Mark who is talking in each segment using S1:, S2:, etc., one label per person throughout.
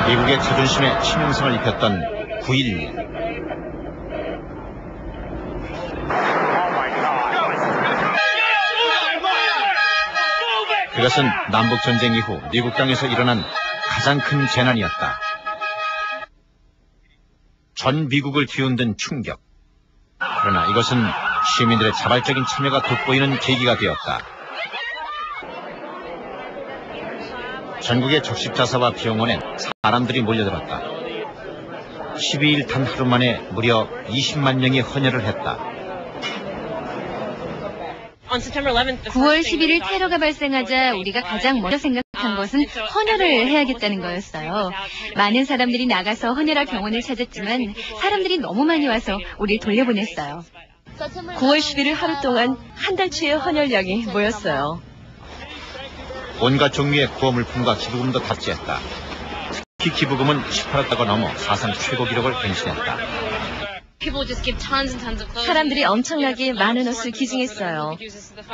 S1: 미국의 자존심에 치명상을 입혔던 9.11. 그것은 남북전쟁 이후 미국 땅에서 일어난 가장 큰 재난이었다. 전 미국을 뒤흔든 충격. 그러나 이것은 시민들의 자발적인 참여가 돋보이는 계기가 되었다. 전국의 적십자사와 병원엔 사람들이 몰려들었다. 12일 단 하루 만에 무려 20만 명이 헌혈을 했다.
S2: 9월 11일 테러가 발생하자 우리가 가장 먼저 생각한 것은 헌혈을 해야겠다는 거였어요. 많은 사람들이 나가서 헌혈할 병원을 찾았지만 사람들이 너무 많이 와서 우리를 돌려보냈어요.
S3: 9월 11일 하루 동안 한 달치의 헌혈량이 모였어요.
S1: 온갖 종류의 구호물품과 기부금도 답지했다. 특히 기부금은 18억 달러가 넘어 사상 최고 기록을 갱신했다.
S3: 사람들이 엄청나게 많은 옷을 기증했어요.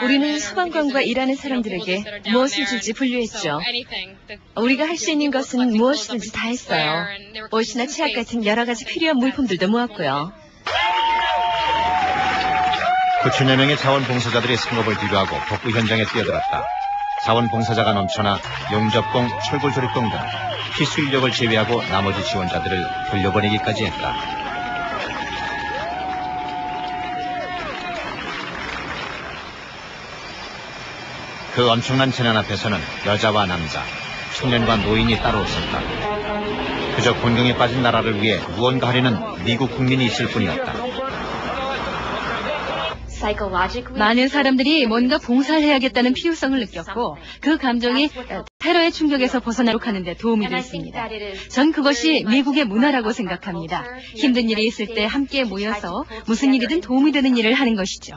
S3: 우리는 소방관과 일하는 사람들에게 무엇을 줄지 분류했죠. 우리가 할 수 있는 것은 무엇이든지 다 했어요. 옷이나 치약 같은 여러 가지 필요한 물품들도 모았고요.
S1: 9천여 명의 자원봉사자들이 상업을 뒤로하고 복구 현장에 뛰어들었다. 자원봉사자가 넘쳐나 용접공, 철골조립공 등 필수 인력을 제외하고 나머지 지원자들을 돌려보내기까지 했다. 그 엄청난 재난 앞에서는 여자와 남자, 청년과 노인이 따로 없었다. 그저 곤경에 빠진 나라를 위해 무언가 하려는 미국 국민이 있을 뿐이었다.
S2: 많은 사람들이 뭔가 봉사를 해야겠다는 필요성을 느꼈고 그 감정이 테러의 충격에서 벗어나도록 하는 데 도움이 됐습니다. 전 그것이 미국의 문화라고 생각합니다. 힘든 일이 있을 때 함께 모여서 무슨 일이든 도움이 되는 일을 하는 것이죠.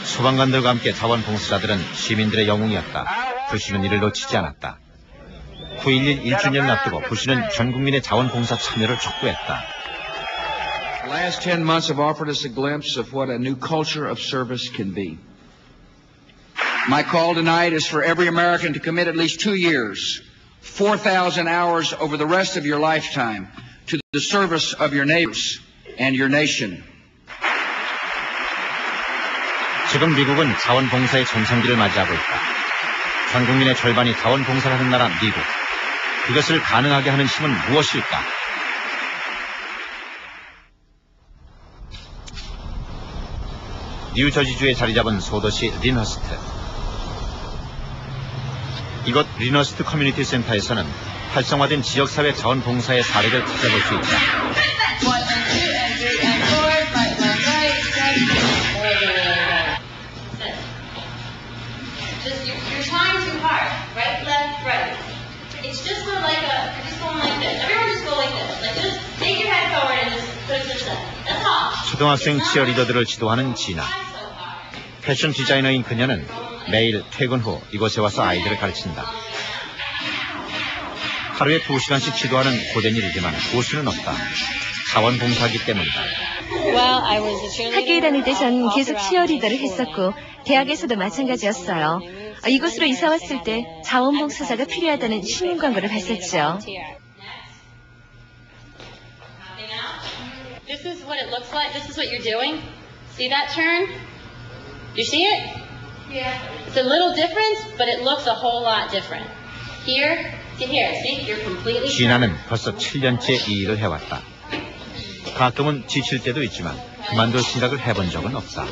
S1: 소방관들과 함께 자원봉사자들은 시민들의 영웅이었다. 부시는 이를 놓치지 않았다. 9.11 1주년을 앞두고 부시는 전 국민의 자원봉사 참여를 촉구했다.
S4: The last 10 months have offered us a glimpse of what a new culture of service can be. My call tonight is for every American to commit at least 2 years, 4,000 hours over the rest of your lifetime to the service of your neighbors and your nation.
S1: 지금 미국은 자원봉사의 전성기를 맞이하고 있다. 전 국민의 절반이 자원봉사를 하는 나라 미국. 그것을 가능하게 하는 힘은 무엇일까? 뉴저지주에 자리 잡은 소도시 린허스트. 이곳 린허스트 커뮤니티 센터에서는 활성화된 지역사회 자원봉사의 사례를 찾아볼 수 있다. 초등학생 치어리더들을 지도하는 지나. 패션 디자이너인 그녀는 매일 퇴근 후 이곳에 와서 아이들을 가르친다. 하루에 2시간씩 지도하는 고된 일이지만 보수는 없다. 자원봉사하기 때문이다.
S3: 학교에 다닐 때 전 계속 치어리더를 했었고 대학에서도 마찬가지였어요. 이곳으로 이사 왔을 때 자원봉사자가 필요하다는 신문 광고를 봤었죠.
S5: This is what it looks like. This is what you're doing. See that turn? You see it? Yeah. It's a little different, but it looks a whole lot different. Here to here. See? You're completely.
S1: 지나는 벌써 7년째 이 일을 해왔다. 가끔은 지칠 때도 있지만 그만둘 생각을 해본 적은 없다.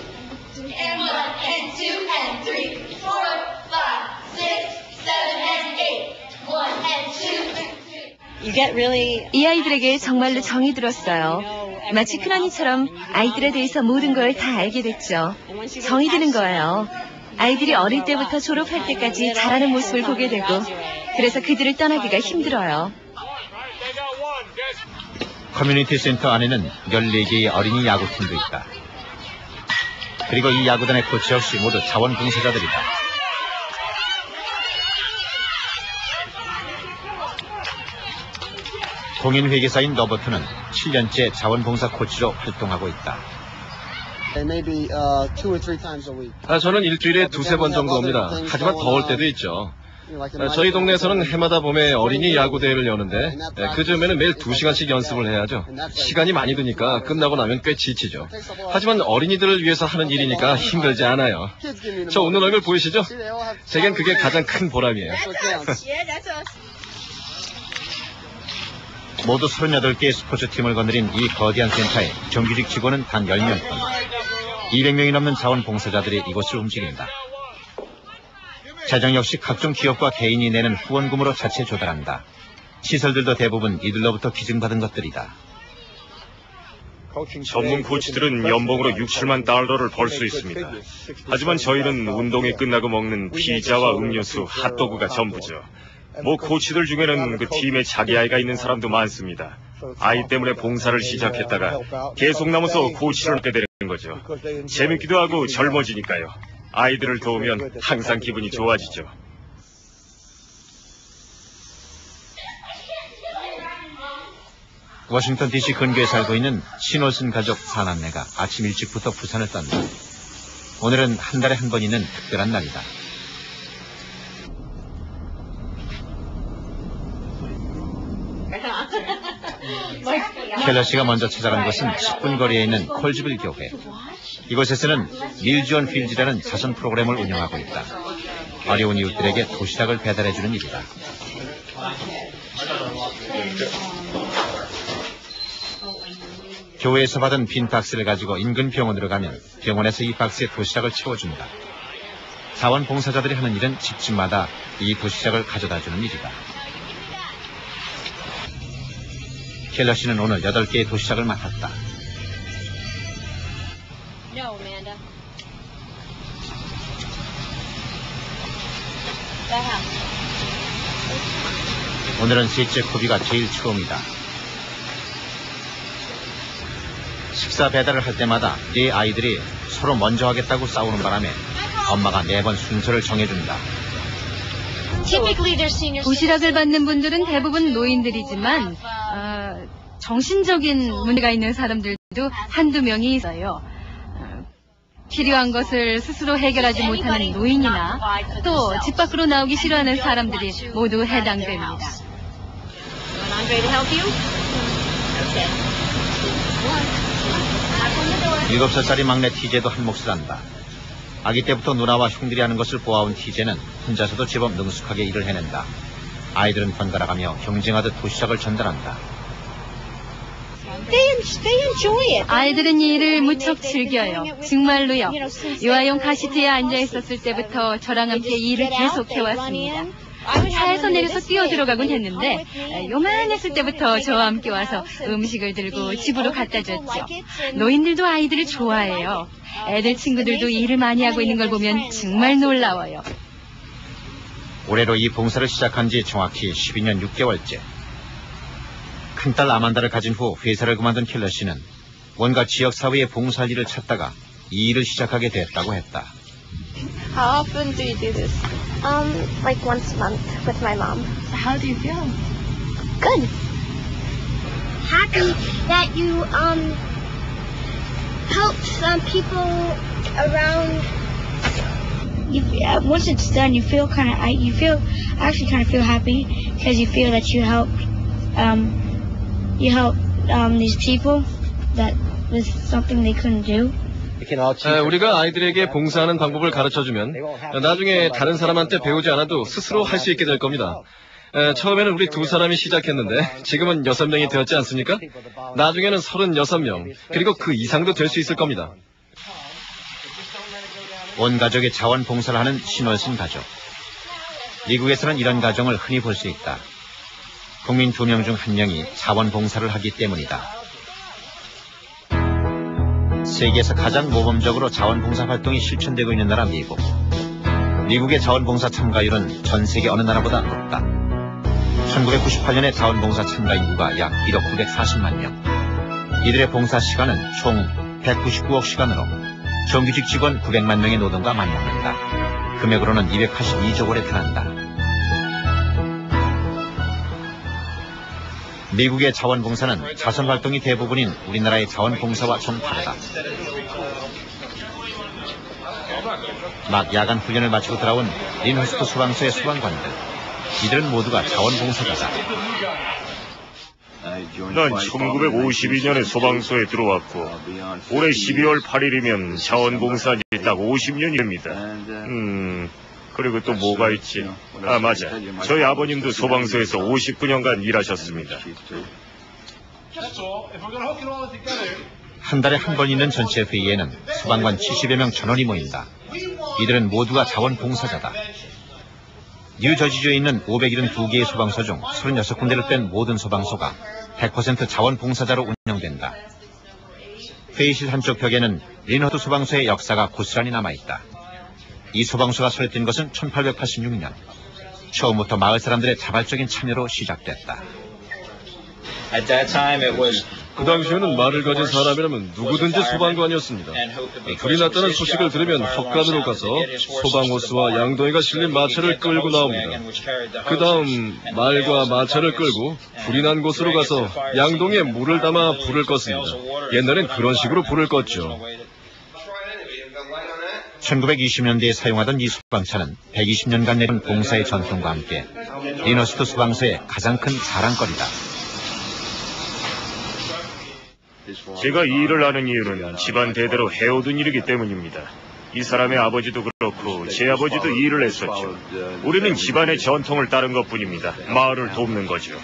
S3: 이 아이들에게 정말로 정이 들었어요. 마치 큰언니처럼 아이들에 대해서 모든 걸 다 알게 됐죠. 정이 드는 거예요. 아이들이 어릴 때부터 졸업할 때까지 자라는 모습을 보게 되고 그래서 그들을 떠나기가 힘들어요.
S1: 커뮤니티 센터 안에는 14개의 어린이 야구팀도 있다. 그리고 이 야구단의 코치 역시 모두 자원봉사자들이다. 공인회계사인 너버트는 7년째 자원봉사 코치로 활동하고 있다.
S6: 저는 일주일에 2-3번 정도 옵니다. 하지만 더 올 때도 있죠. 저희 동네에서는 해마다 봄에 어린이 야구 대회를 여는데 그 즈음에는 매일 2시간씩 연습을 해야죠. 시간이 많이 드니까 끝나고 나면 꽤 지치죠. 하지만 어린이들을 위해서 하는 일이니까 힘들지 않아요. 저 웃는 얼굴 보이시죠? 제겐 그게 가장 큰 보람이에요.
S1: 모두 38개의 스포츠팀을 거느린 이 거대한 센터에 정규직 직원은 단 10명 뿐. 200명이 넘는 자원봉사자들이 이곳을 움직인다. 재정 역시 각종 기업과 개인이 내는 후원금으로 자체 조달한다. 시설들도 대부분 이들로부터 기증받은 것들이다.
S7: 전문 코치들은 연봉으로 6, 7만 달러를 벌 수 있습니다. 하지만 저희는 운동이 끝나고 먹는 피자와 음료수, 핫도그가 전부죠. 뭐 코치들 중에는 그 팀에 자기 아이가 있는 사람도 많습니다. 아이 때문에 봉사를 시작했다가 계속 남아서 코치를 하게 되는 거죠. 재밌기도 하고 젊어지니까요. 아이들을 도우면 항상 기분이 좋아지죠.
S1: 워싱턴 DC 근교에 살고 있는 신올슨 가족 4남매가 아침 일찍부터 부산을 떤다. 오늘은 한 달에 한 번 있는 특별한 날이다. 켈러 씨가 먼저 찾아간 곳은 10분 거리에 있는 콜즈빌 교회. 이곳에서는 밀지원 필즈라는 자선 프로그램을 운영하고 있다. 어려운 이웃들에게 도시락을 배달해주는 일이다. 교회에서 받은 빈 박스를 가지고 인근 병원으로 가면 병원에서 이 박스에 도시락을 채워준다. 자원봉사자들이 하는 일은 집집마다 이 도시락을 가져다주는 일이다. 켈러 씨는 오늘 8개의 도시락을 맡았다.
S5: No, Amanda.
S1: 오늘은 셋째 코비가 제일 처음이다. 식사 배달을 할 때마다 네 아이들이 서로 먼저 하겠다고 싸우는 바람에 엄마가 매번 순서를 정해준다.
S2: 도시락을 받는 분들은 대부분 노인들이지만 정신적인 문제가 있는 사람들도 한두 명이 있어요. 필요한 것을 스스로 해결하지 못하는 노인이나 또 집 밖으로 나오기 싫어하는 사람들이 모두 해당됩니다.
S1: 7살짜리 막내 티제도 한 몫을 한다. 아기 때부터 누나와 형들이 하는 것을 보아온 티제는 혼자서도 제법 능숙하게 일을 해낸다. 아이들은 번갈아가며 경쟁하듯 도시락을 전달한다.
S2: 아이들은 이 일을 무척 즐겨요. 정말로요. 유아용 카시트에 앉아 있었을 때부터 저랑 함께 이 일을 계속해왔습니다. 차에서 내려서 뛰어들어가곤 했는데 요만했을 때부터 저와 함께 와서 음식을 들고 집으로 갖다 줬죠. 노인들도 아이들을 좋아해요. 애들 친구들도 이 일을 많이 하고 있는 걸 보면 정말 놀라워요.
S1: 올해로 이 봉사를 시작한 지 정확히 12년 6개월째. 큰딸 아만다를 가진 후 회사를 그만둔 켈러 씨는 뭔가 지역사회의 봉사할 일을 찾다가 이 일을 시작하게 됐다고 했다.
S8: How often do you do this?
S3: Like once a month with my mom.
S8: How do you feel?
S3: Good.
S9: Happy that you help some people around.
S8: Once it's done, you feel actually kind of feel happy because you feel that you help these people that with something they couldn't do.
S6: 우리가 아이들에게 봉사하는 방법을 가르쳐주면 나중에 다른 사람한테 배우지 않아도 스스로 할 수 있게 될 겁니다. 처음에는 우리 2사람이 시작했는데 지금은 6명이 되었지 않습니까? 나중에는 36명, 그리고 그 이상도 될 수 있을 겁니다.
S1: 온 가족이 자원봉사를 하는 신월슨 가족. 미국에서는 이런 가정을 흔히 볼 수 있다. 국민 2명 중 1명이 자원봉사를 하기 때문이다. 세계에서 가장 모범적으로 자원봉사 활동이 실천되고 있는 나라 미국. 미국의 자원봉사 참가율은 전 세계 어느 나라보다 높다. 1998년에 자원봉사 참가 인구가 약 1억 940만 명. 이들의 봉사 시간은 총 199억 시간으로 정규직 직원 900만 명의 노동과 맞먹는다. 금액으로는 282조 원에 달한다. 미국의 자원봉사는 자선활동이 대부분인 우리나라의 자원봉사와 좀 다르다. 막 야간 훈련을 마치고 돌아온 린허스트 소방서의 소방관들. 이들은 모두가 자원봉사자다.
S7: 난 1952년에 소방서에 들어왔고 올해 12월 8일이면 자원봉사한 지 딱 50년이 됩니다. 그리고 또 뭐가 있지? 아, 맞아. 저희 아버님도 소방서에서 59년간 일하셨습니다.
S1: 한 달에 한 번 있는 전체 회의에는 소방관 70여 명 전원이 모인다. 이들은 모두가 자원봉사자다. 뉴저지주에 있는 572개의 소방서 중 36군데를 뺀 모든 소방서가 100% 자원봉사자로 운영된다. 회의실 한쪽 벽에는 린허스트 소방서의 역사가 고스란히 남아있다. 이 소방서가 설립된 것은 1886년. 처음부터 마을 사람들의 자발적인 참여로 시작됐다.
S6: 그 당시에는 말을 가진 사람이라면 누구든지 소방관이었습니다. 불이 났다는 소식을 들으면 헛간으로 가서 소방호스와 양동이가 실린 마차를 끌고 나옵니다. 그 다음 말과 마차를 끌고 불이 난 곳으로 가서 양동이에 물을 담아 불을 껐습니다. 옛날엔 그런 식으로 불을 껐죠.
S1: 1920년대에 사용하던 이 소방차는 120년간 내린 봉사의 전통과 함께 린허스트 소방서의 가장 큰 자랑거리다.
S7: 제가 이 일을 하는 이유는 집안 대대로 해오던 일이기 때문입니다. 이 사람의 아버지도 그렇고 제 아버지도 이 일을 했었죠. 우리는 집안의 전통을 따른 것뿐입니다. 마을을 돕는 거죠.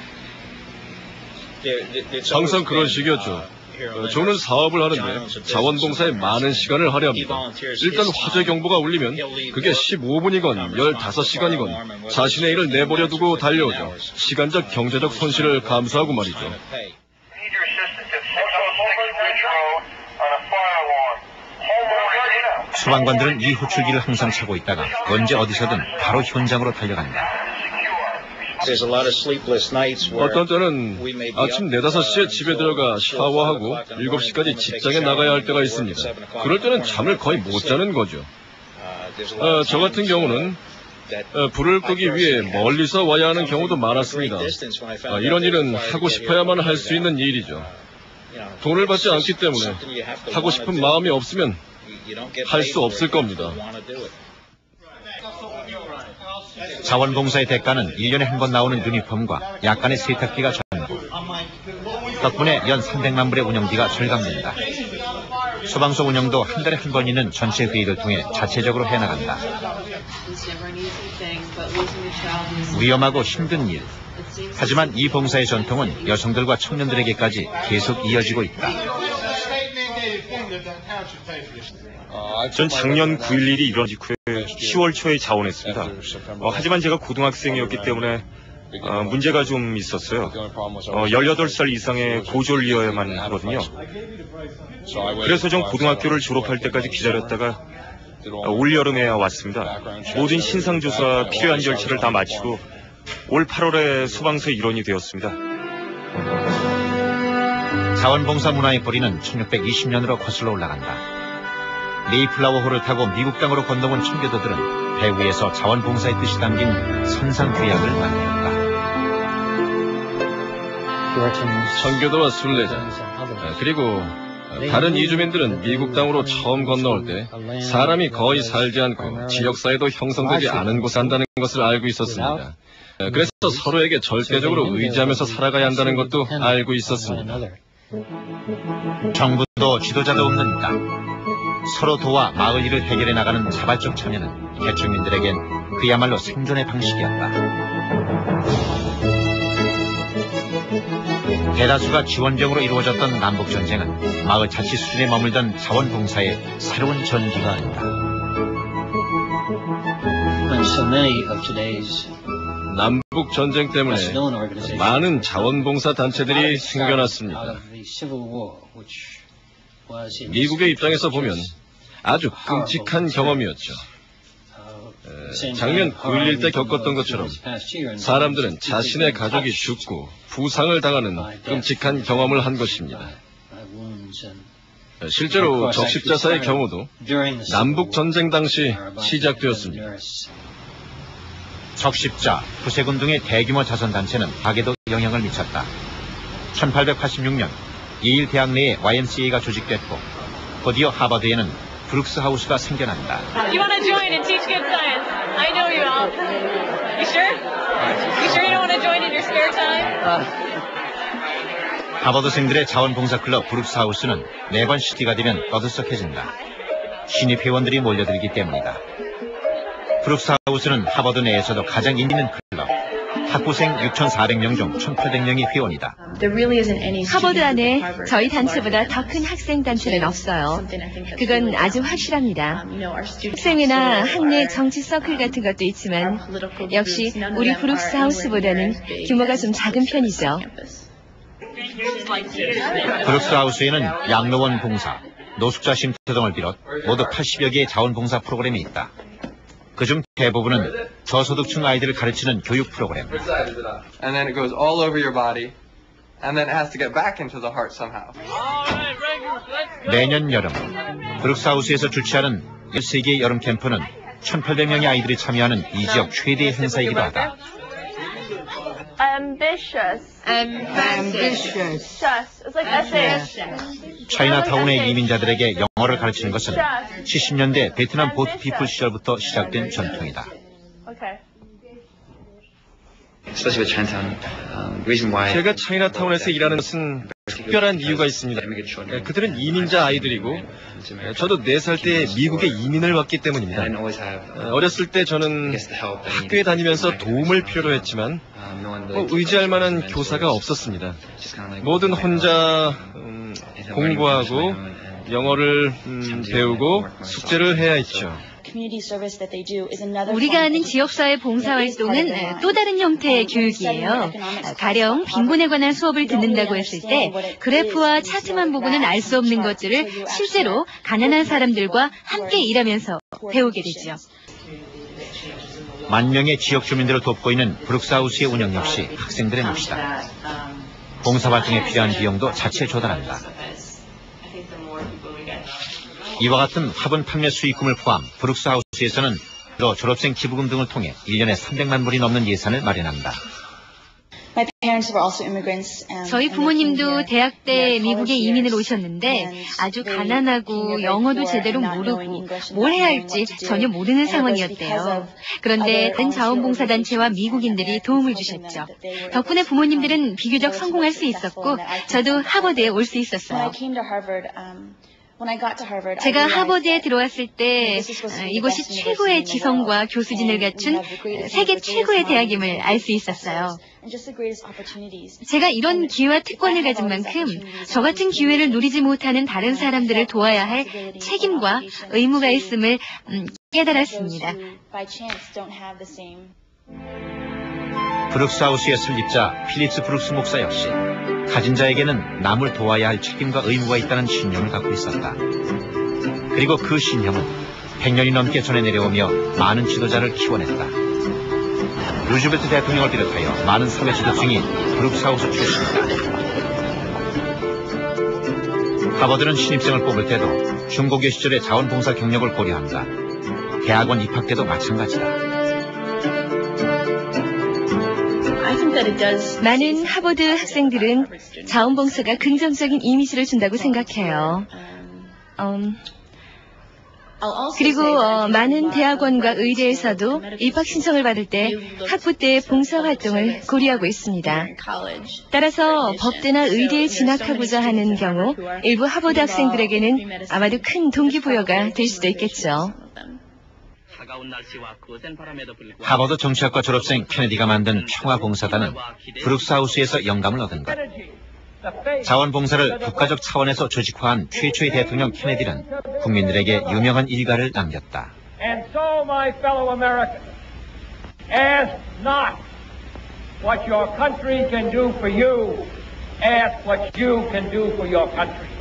S6: 항상 그런 식이었죠. 저는 사업을 하는데 자원봉사에 많은 시간을 할애합니다. 일단 화재 경보가 울리면 그게 15분이건 15시간이건 자신의 일을 내버려 두고 달려오죠. 시간적 경제적 손실을 감수하고 말이죠.
S1: 소방관들은 이 호출기를 항상 차고 있다가 언제 어디서든 바로 현장으로 달려간다.
S6: 어떤 때는 아침 4, 5시에 집에 들어가 샤워하고 7시까지 직장에 나가야 할 때가 있습니다. 그럴 때는 잠을 거의 못 자는 거죠. 저 같은 경우는 불을 끄기 위해 멀리서 와야 하는 경우도 많았습니다. 이런 일은 하고 싶어야만 할 수 있는 일이죠. 돈을 받지 않기 때문에 하고 싶은 마음이 없으면 할 수 없을 겁니다.
S1: 자원봉사의 대가는 1년에 한 번 나오는 유니폼과 약간의 세탁기가 전부. 덕분에 연 300만 불의 운영비가 절감된다. 소방서 운영도 한 달에 한 번 있는 전체 회의를 통해 자체적으로 해나간다. 위험하고 힘든 일. 하지만 이 봉사의 전통은 여성들과 청년들에게까지 계속 이어지고 있다.
S7: 전 작년 9.11이 일어난 직후에 10월 초에 자원했습니다. 하지만 제가 고등학생이었기 때문에 문제가 좀 있었어요. 18살 이상의 고졸이어야만 하거든요. 그래서 전 고등학교를 졸업할 때까지 기다렸다가 올여름에 왔습니다. 모든 신상조사 필요한 절차를 다 마치고 올 8월에 소방서 일원이 되었습니다.
S1: 자원봉사 문화의 뿌리는 1620년으로 거슬러 올라간다. 메이플라워호를 타고 미국 땅으로 건너온 청교도들은 배 위에서 자원봉사의 뜻이 담긴 선상규약을 만들었다.
S6: 청교도와 순례자 그리고 다른 이주민들은 미국 땅으로 처음 건너올 때 사람이 거의 살지 않고 지역사회도 형성되지 않은 곳에 산다는 것을 알고 있었습니다. 그래서 서로에게 절대적으로 의지하면서 살아가야 한다는 것도 알고 있었습니다.
S1: 정부도 지도자도 없는 땅. 서로 도와 마을 일을 해결해 나가는 자발적 참여는 개척민들에겐 그야말로 생존의 방식이었다. 대다수가 지원병으로 이루어졌던 남북전쟁은 마을 자치 수준에 머물던 자원봉사의 새로운 전기가 아니다.
S6: 남북전쟁 때문에 많은 자원봉사 단체들이 생겨났습니다. 미국의 입장에서 보면 아주 끔찍한 경험이었죠. 작년 9.11 때 겪었던 것처럼 사람들은 자신의 가족이 죽고 부상을 당하는 끔찍한 경험을 한 것입니다. 실제로 적십자사의 경우도 남북전쟁 당시 시작되었습니다.
S1: 적십자, 구세군 등의 대규모 자선단체는 박에도 영향을 미쳤다. 1886년 예일 대학 내에 YMCA가 조직됐고 곧이어 하버드에는 브룩스 하우스가 생겨난다.
S10: You want to join and teach good science? I know you all. You sure? You sure you don't want to join in your spare time?
S1: 하버드생들의 자원봉사 클럽 브룩스 하우스는 매번 시기가 되면 떠들썩해진다. 신입 회원들이 몰려들기 때문이다. 브룩스 하우스는 하버드 내에서도 가장 인기 있는 클럽. 학부생 6,400명 중 1,800명이 회원이다.
S3: 하버드 안에 저희 단체보다 더 큰 학생 단체는 없어요. 그건 아주 확실합니다. 학생회나 학내 정치 서클 같은 것도 있지만 역시 우리 브룩스 하우스보다는 규모가 좀 작은 편이죠.
S1: 브룩스 하우스에는 양로원 봉사, 노숙자 쉼터 등을 비롯 모두 80여 개의 자원봉사 프로그램이 있다. 그중 대부분은 저소득층 아이들을 가르치는 교육 프로그램.
S11: And then it goes all over your body, and then it has to get back into the heart somehow.
S1: 매년 여름, 브룩스 하우스에서 주최하는 13개의 여름 캠프는 1,800명의 아이들이 참여하는 이 지역 최대의 행사이기도 하다.
S10: Ambitious. It's like essay.
S1: 차이나타운의 이민자들에게 영어를 가르치는 것은 70년대 베트남 보트 피플 시절부터 시작된 전통이다.
S10: Okay.
S6: 제가 차이나타운에서 일하는 것은 특별한 이유가 있습니다. 그들은 이민자 아이들이고 저도 4살 때 미국에 이민을 왔기 때문입니다. 어렸을 때 저는 학교에 다니면서 도움을 필요로 했지만 의지할 만한 교사가 없었습니다. 뭐든 혼자 공부하고 영어를 배우고 숙제를 해야 했죠.
S2: 우리가 하는 지역사회 봉사활동은 또 다른 형태의 교육이에요. 가령 빈곤에 관한 수업을 듣는다고 했을 때 그래프와 차트만 보고는 알 수 없는 것들을 실제로 가난한 사람들과 함께 일하면서 배우게 되죠.
S1: 10,000명의 지역 주민들을 돕고 있는 브룩스 하우스의 운영 역시 학생들의 몫이다. 봉사활동에 필요한 비용도 자체 조달한다. 이와 같은 화분 판매 수익금을 포함 브룩스 하우스에서는 졸업생 기부금 등을 통해 1년에 300만 불이 넘는 예산을 마련한다.
S2: 저희 부모님도 대학 때 미국에 이민을 오셨는데 아주 가난하고 영어도 제대로 모르고 뭘 해야 할지 전혀 모르는 상황이었대요. 그런데 다른 자원봉사단체와 미국인들이 도움을 주셨죠. 덕분에 부모님들은 비교적 성공할 수 있었고 저도 하버드에 올 수 있었어요. 제가 하버드에 들어왔을 때 이곳이 최고의 지성과 교수진을 갖춘 세계 최고의 대학임을 알 수 있었어요. 제가 이런 기회와 특권을 가진 만큼 저 같은 기회를 누리지 못하는 다른 사람들을 도와야 할 책임과 의무가 있음을 깨달았습니다.
S1: 브룩스 하우스의 설립자 필립스 브룩스 목사 역시 가진 자에게는 남을 도와야 할 책임과 의무가 있다는 신념을 갖고 있었다. 그리고 그 신념은 100년이 넘게 전해 내려오며 많은 지도자를 키워냈다. 루즈벨트 대통령을 비롯하여 많은 사회 지도층이 브룩스 하우스 출신이다. 하버드는 신입생을 뽑을 때도 중고교 시절의 자원봉사 경력을 고려한다. 대학원 입학 때도 마찬가지다.
S3: 많은 하버드 학생들은 자원봉사가 긍정적인 이미지를 준다고 생각해요. 그리고 많은 대학원과 의대에서도 입학 신청을 받을 때 학부 때 봉사활동을 고려하고 있습니다. 따라서 법대나 의대에 진학하고자 하는 경우 일부 하버드 학생들에게는 아마도 큰 동기부여가 될 수도 있겠죠.
S1: 하버드 정치학과 졸업생 케네디가 만든 평화봉사단은 브룩스 하우스에서 영감을 얻은 것. 자원봉사를 국가적 차원에서 조직화한 최초의 대통령 케네디는 국민들에게 유명한 일가를 남겼다.
S12: And so, my fellow Americans, ask not what your country can do for you, ask what you can do for your country.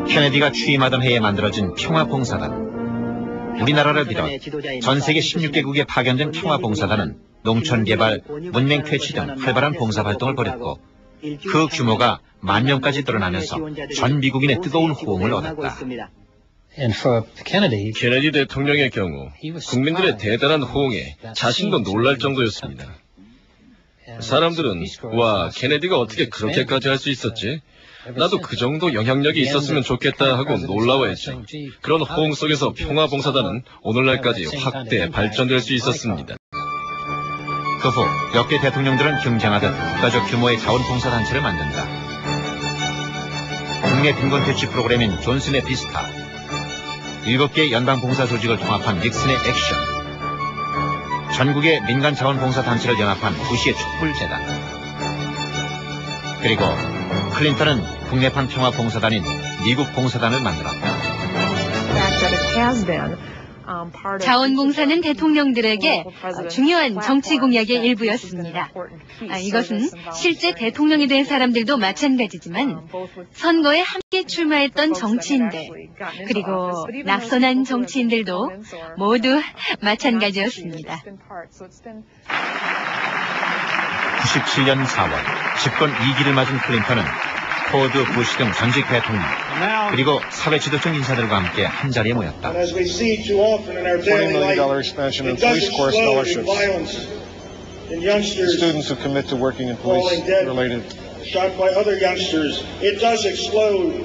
S1: 케네디가 취임하던 해에 만들어진 평화봉사단. 우리나라를 비롯 전 세계 16개국에 파견된 평화봉사단은 농촌개발, 문맹 퇴치 등 활발한 봉사활동을 벌였고 그 규모가 10,000명까지 늘어나면서 전 미국인의 뜨거운 호응을 얻었다.
S6: 케네디 대통령의 경우 국민들의 대단한 호응에 자신도 놀랄 정도였습니다. 사람들은 와, 케네디가 어떻게 그렇게까지 할 수 있었지? 나도 그 정도 영향력이 있었으면 좋겠다 하고 놀라워했지. 그런 호응 속에서 평화봉사단은 오늘날까지 확대 발전될 수 있었습니다.
S1: 그 후 역대 대통령들은 경쟁하듯 국가적 규모의 자원봉사단체를 만든다. 국내 빈곤퇴치 프로그램인 존슨의 비스타, 7개 연방봉사 조직을 통합한 닉슨의 액션, 전국의 민간 자원봉사단체를 연합한 부시의 촛불재단, 그리고 클린턴은 국내판 평화봉사단인 미국 봉사단을 만들었다.
S2: 자원봉사는 대통령들에게 중요한 정치 공약의 일부였습니다. 이것은 실제 대통령이 된 사람들도 마찬가지지만 선거에 함께 출마했던 정치인들, 그리고 낙선한 정치인들도 모두 마찬가지였습니다.
S1: 97년 4월 집권 2기를 맞은 클린턴은 포드, 부시 등 전직 대통령, 그리고 사회지도적 인사들과 함께 한자리에 모였다.
S13: $20 million expansion in police corps scholarships. Students who commit to working in police-related.
S14: Shot by other youngsters. It does explode.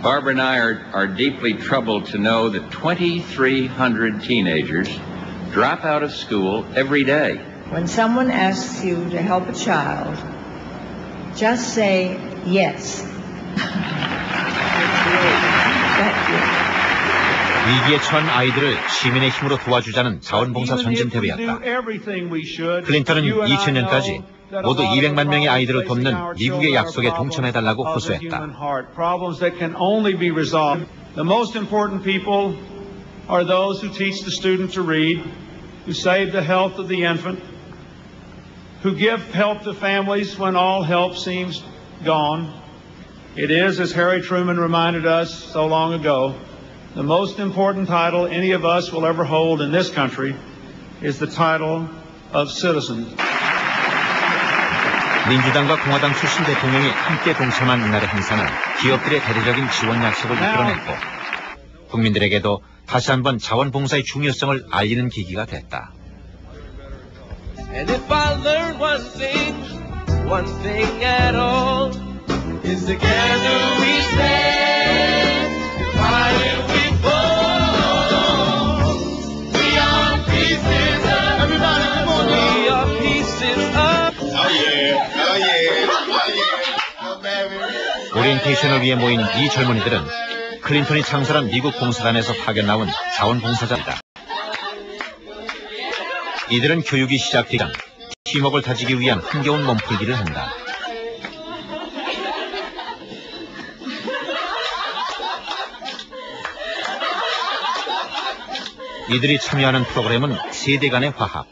S4: Barbara and I are deeply troubled to know that 2,300 teenagers drop out of school every day.
S15: When someone asks you to help a child, just say yes.
S1: 위기에 처한 아이들을 시민의 힘으로 도와주자는 자원봉사 전진대회였다. 클린턴은 2000년까지 모두 200만 명의 아이들을 돕는 미국의 약속에 동참해달라고 호소했다.
S12: The most important people are those who teach the student to read, who save the health of the infant, who give help to families when all help seems gone. It is, as Harry Truman reminded us so long ago, the most important title any of us will ever hold in this country is the title of citizen.
S1: 민주당과 공화당 출신 대통령이 함께 동참한 이날의 행사는 기업들의 대대적인 지원 약속을 이끌어냈고 국민들에게도 다시 한번 자원봉사의 중요성을 알리는 계기가 됐다.
S16: And if I learn one thing at all, is together we stand, while we fall, we are pieces up. Everybody, come on, we are pieces up. Oh yeah, oh yeah, oh yeah, oh baby.
S1: 오리엔테이션을 위해 모인 이 젊은이들은 클린턴이 창설한 미국 봉사단에서 파견 나온 자원봉사자이다. 이들은 교육이 시작되기 전 팀워크를 다지기 위한 흥겨운 몸풀기를 한다. 이들이 참여하는 프로그램은 세대 간의 화합,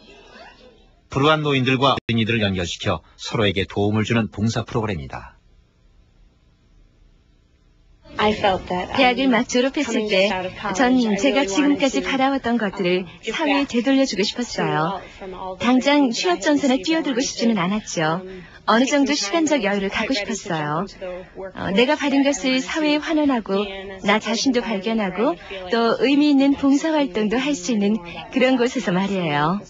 S1: 불우한 노인들과 어린이들을 연결시켜 서로에게 도움을 주는 봉사 프로그램이다.
S3: 대학을 막 졸업했을 때 전 제가 지금까지 바라왔던 것들을 사회에 되돌려주고 싶었어요. 당장 취업 전선에 뛰어들고 싶지는 않았죠. 어느 정도 시간적 여유를 갖고 싶었어요. 내가 받은 것을 사회에 환원하고 나 자신도 발견하고 또 의미 있는 봉사활동도 할 수 있는 그런 곳에서 말이에요.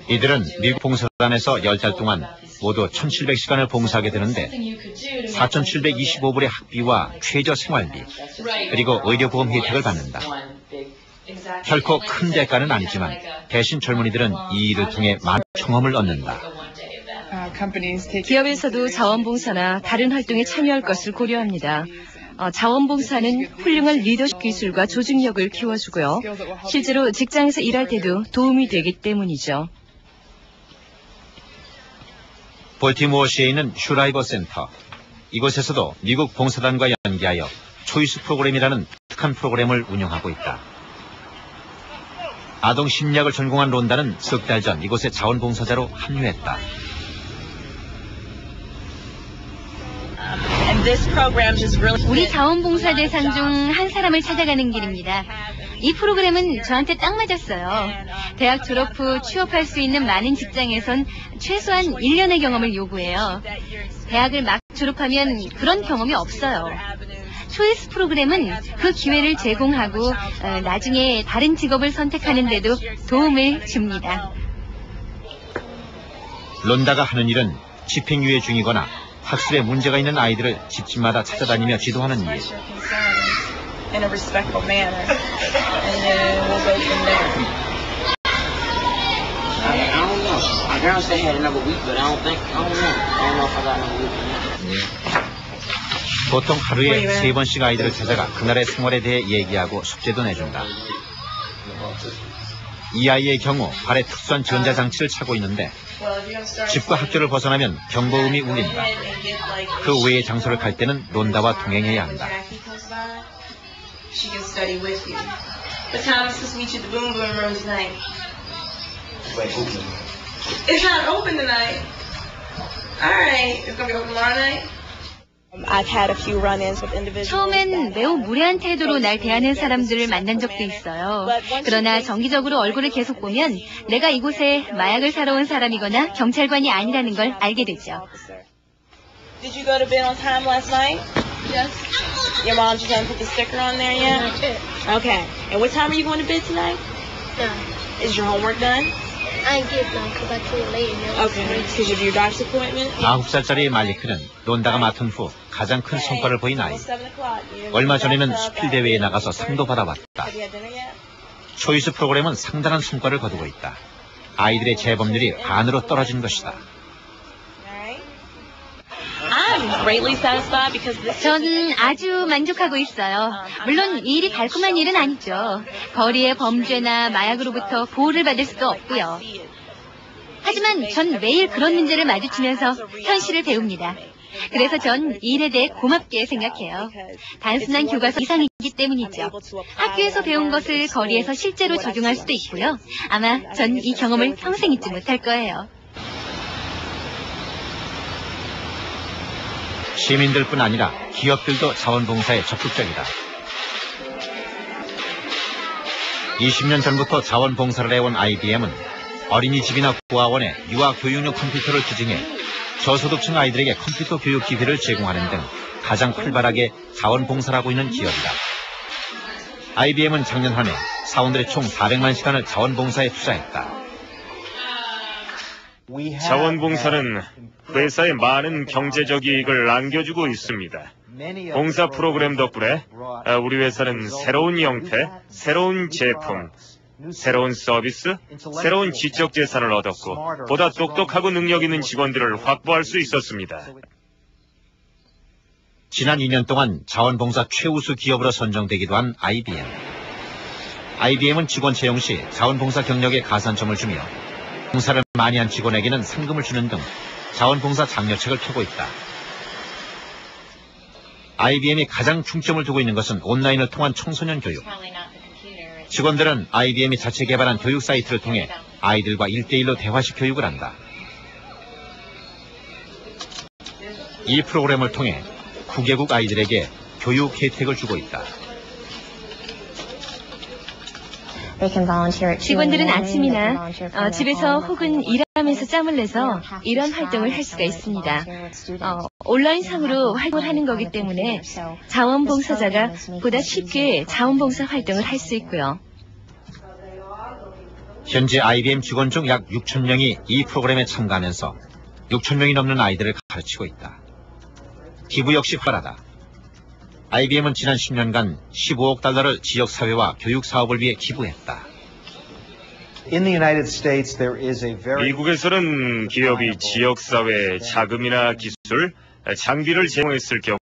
S1: 이들은 미국 봉사단에서 10달 동안 모두 1,700시간을 봉사하게 되는데 4,725불의 학비와 최저 생활비, 그리고 의료보험 혜택을 받는다. 결코 큰 대가는 아니지만 대신 젊은이들은 이 일을 통해 많은 경험을 얻는다.
S3: 기업에서도 자원봉사나 다른 활동에 참여할 것을 고려합니다. 자원봉사는 훌륭한 리더십 기술과 조직력을 키워주고요. 실제로 직장에서 일할 때도 도움이 되기 때문이죠.
S1: 볼티모어시에 있는 슈라이버 센터. 이곳에서도 미국 봉사단과 연계하여 초이스 프로그램이라는 특한 프로그램을 운영하고 있다. 아동 심리학을 전공한 론다는 석 달 전 이곳에 자원봉사자로 합류했다.
S2: 우리 자원봉사 대상 중 한 사람을 찾아가는 길입니다. 이 프로그램은 저한테 딱 맞았어요. 대학 졸업 후 취업할 수 있는 많은 직장에선 최소한 1년의 경험을 요구해요. 대학을 막 졸업하면 그런 경험이 없어요. 초이스 프로그램은 그 기회를 제공하고 나중에 다른 직업을 선택하는 데도 도움을 줍니다.
S1: 론다가 하는 일은 집행유예 중이거나 학습에 문제가 있는 아이들을 집집마다 찾아다니며 지도하는 일.
S10: In a respectful manner, and then we'll go from there.
S17: I don't know. My girl said I had another week, but I don't know if I got another week.
S1: 보통 하루에 3번씩 아이들을 찾아가 그날의 생활에 대해 얘기하고 숙제도 내준다. 이 아이의 경우 발에 특수한 전자장치를 차고 있는데 집과 학교를 벗어나면 경보음이 울린다. 그 외의 장소를 갈 때는 논다와 동행해야 한다.
S10: She can study with you. What time is supposed to meet you at the Boom Boom Room tonight? It's not open tonight. Alright, it's gonna be open tomorrow night? I've had a few run-ins with individuals.
S2: 처음엔 매우 무례한 태도로 날 대하는 사람들을 만난 적도 있어요. 그러나 정기적으로 얼굴을 계속 보면 내가 이곳에 마약을 사러 온 사람이거나 경찰관이 아니라는 걸 알게 되죠.
S10: Did you go to bed on time last night? Yes. Your mom just hasn't put the sticker on there yet? Okay. And what time are you going to bed tonight? Is your homework done?
S9: I did not because I came late.
S10: Okay. Because of your doctor's appointment?
S1: 9살짜리 말리크는 논다가 맡은 후 가장 큰 성과를 보인 아이. 얼마 전에는 수필 대회에 나가서 상도 받아봤다. 초이스 프로그램은 상당한 성과를 거두고 있다. 아이들의 재범률이 반으로 떨어진 것이다.
S2: 저는 아주 만족하고 있어요. 물론 이 일이 달콤한 일은 아니죠. 거리의 범죄나 마약으로부터 보호를 받을 수도 없고요. 하지만 전 매일 그런 문제를 마주치면서 현실을 배웁니다. 그래서 전 이 일에 대해 고맙게 생각해요. 단순한 교과서 이상이기 때문이죠. 학교에서 배운 것을 거리에서 실제로 적용할 수도 있고요. 아마 전 이 경험을 평생 잊지 못할 거예요.
S1: 시민들뿐 아니라 기업들도 자원봉사에 적극적이다. 20년 전부터 자원봉사를 해온 IBM은 어린이집이나 고아원에 유아교육용 컴퓨터를 기증해 저소득층 아이들에게 컴퓨터 교육 기회를 제공하는 등 가장 활발하게 자원봉사를 하고 있는 기업이다. IBM은 작년 한 해 사원들의 총 400만 시간을 자원봉사에 투자했다.
S7: 자원봉사는 회사에 많은 경제적 이익을 안겨주고 있습니다. 봉사 프로그램 덕분에 우리 회사는 새로운 형태, 새로운 제품, 새로운 서비스, 새로운 지적 재산을 얻었고 보다 똑똑하고 능력 있는 직원들을 확보할 수 있었습니다.
S1: 지난 2년 동안 자원봉사 최우수 기업으로 선정되기도 한 IBM. IBM은 직원 채용 시 자원봉사 경력에 가산점을 주며 봉사를 많이 한 직원에게는 상금을 주는 등 자원봉사 장려책을 펴고 있다. IBM이 가장 중점을 두고 있는 것은 온라인을 통한 청소년 교육. 직원들은 IBM이 자체 개발한 교육 사이트를 통해 아이들과 1대1로 대화식 교육을 한다. 이 프로그램을 통해 9개국 아이들에게 교육 혜택을 주고 있다.
S3: 직원들은 아침이나 집에서 혹은 일하면서 짬을 내서 이런 활동을 할 수가 있습니다. 온라인상으로 활동을 하는 거기 때문에 자원봉사자가 보다 쉽게 자원봉사 활동을 할 수 있고요.
S1: 현재 IBM 직원 중 약 6천 명이 이 프로그램에 참가하면서 6천 명이 넘는 아이들을 가르치고 있다. 기부 역시 활발하다. IBM은 지난 10년간 15억 달러를 지역사회와 교육사업을 위해 기부했다.
S7: 미국에서는 기업이 지역사회에 자금이나 기술, 장비를 제공했을 경우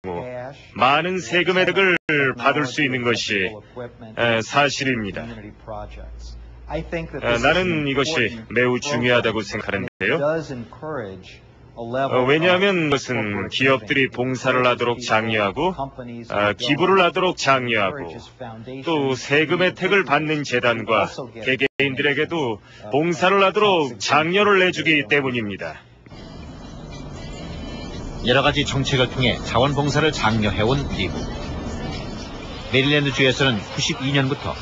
S7: 많은 세금 혜택을 받을 수 있는 것이 사실입니다. 나는 이것이 매우 중요하다고 생각하는데요. 왜냐하면 그것은 기업들이 봉사를 하도록 장려하고 기부를 하도록 장려하고 또 세금 혜택을 받는 재단과 개개인들에게도 봉사를 하도록 장려를 내주기 때문입니다.
S1: 여러 가지 정책을 통해 자원봉사를 장려해온 미국. 메릴랜드주에서는 92년부터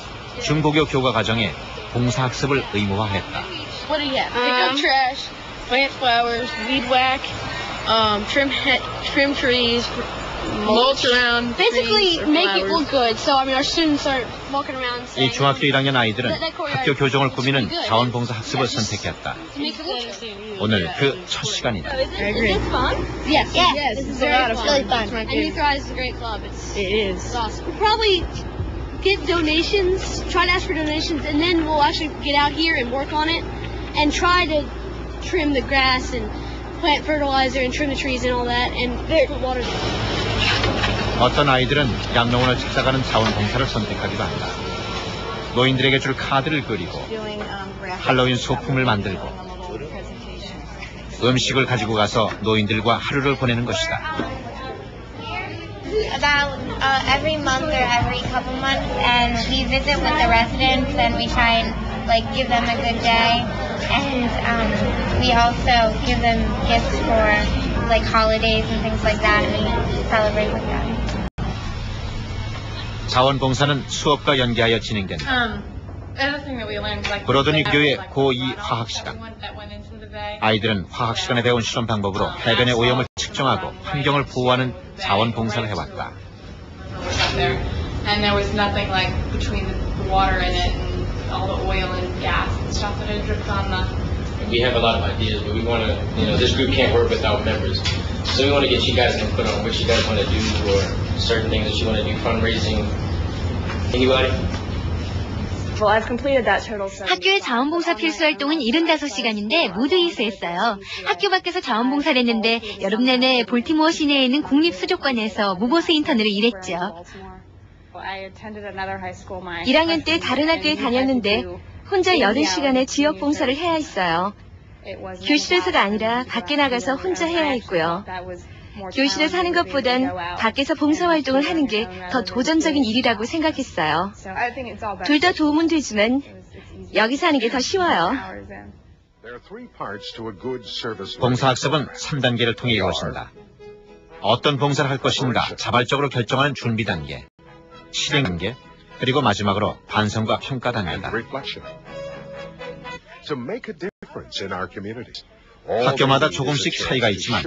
S1: 중고교 교과 과정에 봉사학습을 의무화했다.
S5: What do you have? Pick up trash, plant flowers, weed whack, trim trees,
S18: mulch around.
S9: Basically,
S18: trees or
S9: make it
S18: flowers.
S9: look good. So, I mean, our students are walking around
S1: 이
S9: saying,
S1: 중학교 1학년 아이들은 학교 교정을 꾸미는 자원봉사 학습을 선택했다.
S9: make it look good.
S1: 오늘 그 첫 시간이다.
S9: Is this fun? Yes.
S18: Yes,
S9: This is
S18: it's a lot of fun.
S9: really fun.
S18: It's my
S9: And Youth
S18: favorite.
S9: Rise is a great club.
S18: It is.
S9: It's awesome. We'll probably get donations, try to ask for donations, and then we'll actually get out here and work on it and try to trim the grass and plant fertilizer and trim the trees and all that and put water there.
S1: 어떤 아이들은 양로원을 찾아가는 자원봉사를 선택하기도 한다. 노인들에게 줄 카드를 그리고 할로윈 소품을 만들고 음식을 가지고 가서 노인들과 하루를 보내는 것이다.
S19: About every month or every couple months, and we visit with the residents, and we try and give them a good day, and we also give them gifts for holidays and things like that, and we celebrate with them.
S1: 자원봉사는 수업과 연계하여 진행된다. 브로드니 교회 고2 화학 시간. 아이들은 화학 시간에 배운 실험 방법으로 해변의 오염을 측정하고 환경을 보호하는 자원봉사를 해왔다.
S20: And there was nothing between the water in it and all the oil and gas and stuff that had dripped on the.
S17: We have a lot of ideas, but we want to, this group can't work without members. So we want to get you guys input on what you guys want to do or certain things that you want to do, fundraising. Anybody?
S10: Well, I've completed that total 7.
S2: 학교의 자원봉사 필수 활동은 75시간인데 모두 이수했어요. 학교 밖에서 자원봉사를 했는데 여름 내내 볼티모어 시내에 있는 국립수족관에서 무보수 인턴으로 일했죠.
S3: 1학년 때 다른 학교에 다녔는데 혼자 8시간의 지역봉사를 해야 했어요. 교실에서가 아니라 밖에 나가서 혼자 해야 했고요. 교실에서 하는 것보단 밖에서 봉사활동을 하는 게 더 도전적인 일이라고 생각했어요. 둘 다 도움은 되지만 여기서 하는 게 더 쉬워요.
S1: 봉사학습은 3단계를 통해 이루어진다. 어떤 봉사를 할 것인가 자발적으로 결정하는 준비 단계, 실행 단계, 그리고 마지막으로 반성과 평가 단계다. 학교마다 조금씩 차이가 있지만